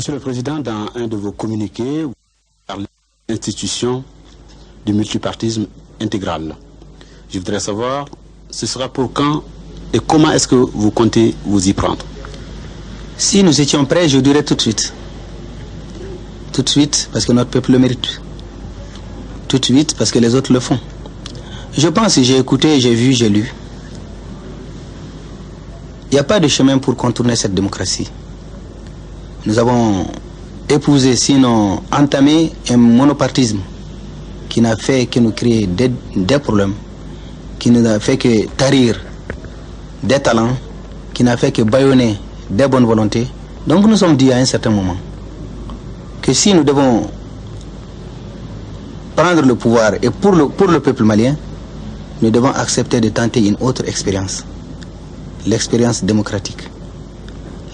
Monsieur le Président, dans un de vos communiqués, vous parlez de l'institution du multipartisme intégral. Je voudrais savoir, ce sera pour quand et comment est-ce que vous comptez vous y prendre? Si nous étions prêts, je dirais tout de suite. Tout de suite, parce que notre peuple le mérite. Tout de suite, parce que les autres le font. Je pense que j'ai écouté, j'ai vu, j'ai lu. Il n'y a pas de chemin pour contourner cette démocratie. Nous avons épousé, sinon entamé, un monopartisme qui n'a fait que nous créer des problèmes, qui n'a fait que tarir des talents, qui n'a fait que bâillonner des bonnes volontés. Donc nous sommes dit à un certain moment que si nous devons prendre le pouvoir et pour le peuple malien, nous devons accepter de tenter une autre expérience. L'expérience démocratique,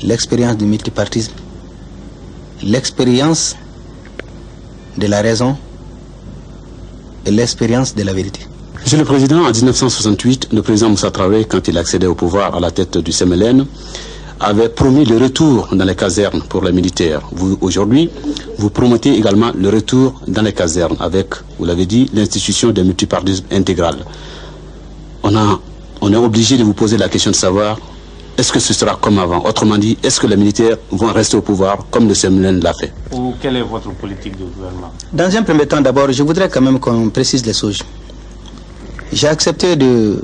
l'expérience du multipartisme, l'expérience de la raison et l'expérience de la vérité. Monsieur le Président, en 1968, le président Moussa Traoré, quand il accédait au pouvoir à la tête du CMLN, avait promis le retour dans les casernes pour les militaires. Vous, aujourd'hui, vous promettez également le retour dans les casernes avec, vous l'avez dit, l'institution du multipartisme intégral. On est obligé de vous poser la question de savoir, est-ce que ce sera comme avant? Autrement dit, est-ce que les militaires vont rester au pouvoir comme le CMLN l'a fait? Ou quelle est votre politique de gouvernement? Dans un premier temps, d'abord, je voudrais quand même qu'on précise les choses. J'ai accepté de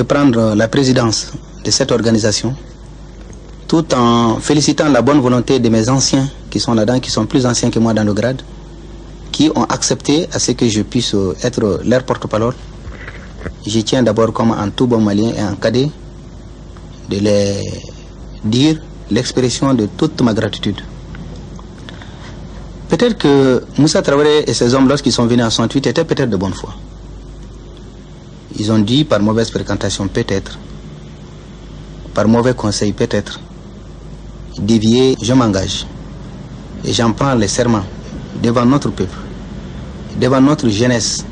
prendre la présidence de cette organisation tout en félicitant la bonne volonté de mes anciens qui sont là-dedans, qui sont plus anciens que moi dans le grade, qui ont accepté à ce que je puisse être leur porte-parole. Je tiens d'abord, comme en tout bon malien et en cadet, de les dire l'expression de toute ma gratitude. Peut-être que Moussa Traoré et ses hommes, lorsqu'ils sont venus en 68, étaient peut-être de bonne foi. Ils ont dit par mauvaise fréquentation peut-être, par mauvais conseil peut-être, dévier, je m'engage. Et j'en prends les serments devant notre peuple, devant notre jeunesse,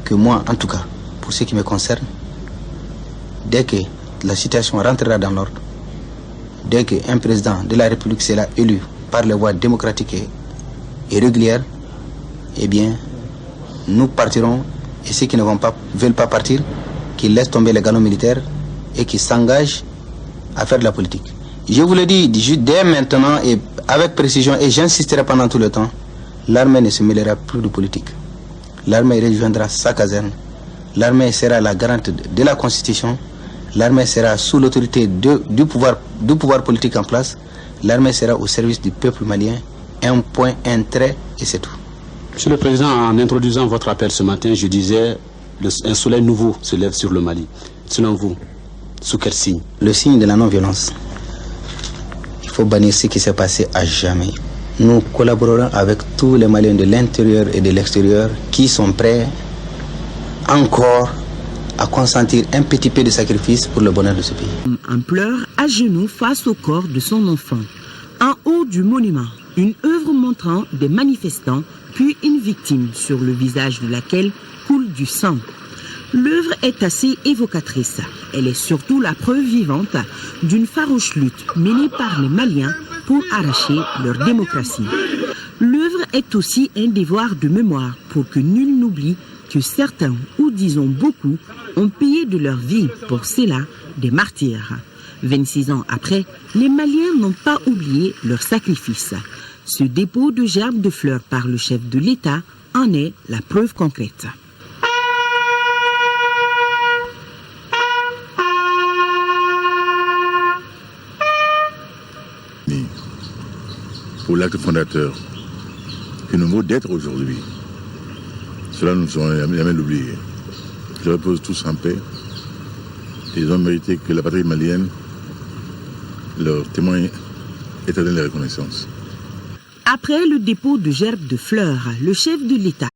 que moi, en tout cas, pour ce qui me concerne, dès que la situation rentrera dans l'ordre, dès qu'un président de la République sera élu par les voies démocratiques et régulières, eh bien, nous partirons, et ceux qui ne veulent pas partir, qui laissent tomber les galons militaires et qui s'engagent à faire de la politique. Je vous le dis dès maintenant et avec précision, et j'insisterai pendant tout le temps, l'armée ne se mêlera plus de politique. L'armée rejoindra sa caserne. L'armée sera la garante de la Constitution. L'armée sera sous l'autorité du pouvoir politique en place. L'armée sera au service du peuple malien. Un point, un trait, et c'est tout. Monsieur le Président, en introduisant votre appel ce matin, je disais un soleil nouveau se lève sur le Mali. Selon vous, sous quel signe? Le signe de la non-violence. Il faut bannir ce qui s'est passé à jamais. Nous collaborerons avec tous les Maliens de l'intérieur et de l'extérieur qui sont prêts encore à consentir un petit peu de sacrifice pour le bonheur de ce pays. En pleurs, à genoux face au corps de son enfant. En haut du monument, une œuvre montrant des manifestants, puis une victime sur le visage de laquelle coule du sang. L'œuvre est assez évocatrice. Elle est surtout la preuve vivante d'une farouche lutte menée par les Maliens pour arracher leur démocratie. L'œuvre est aussi un devoir de mémoire pour que nul n'oublie que certains, ou disons beaucoup, ont payé de leur vie pour cela des martyrs. 26 ans après, les Maliens n'ont pas oublié leur sacrifice. Ce dépôt de gerbes de fleurs par le chef de l'État en est la preuve concrète. Pour l'acte fondateur que nous vaut d'être aujourd'hui. Cela, nous ne saurons jamais l'oublier. Je repose tous en paix. Ils ont mérité que la patrie malienne leur témoigne éternelle reconnaissance. Après le dépôt de gerbes de fleurs, le chef de l'État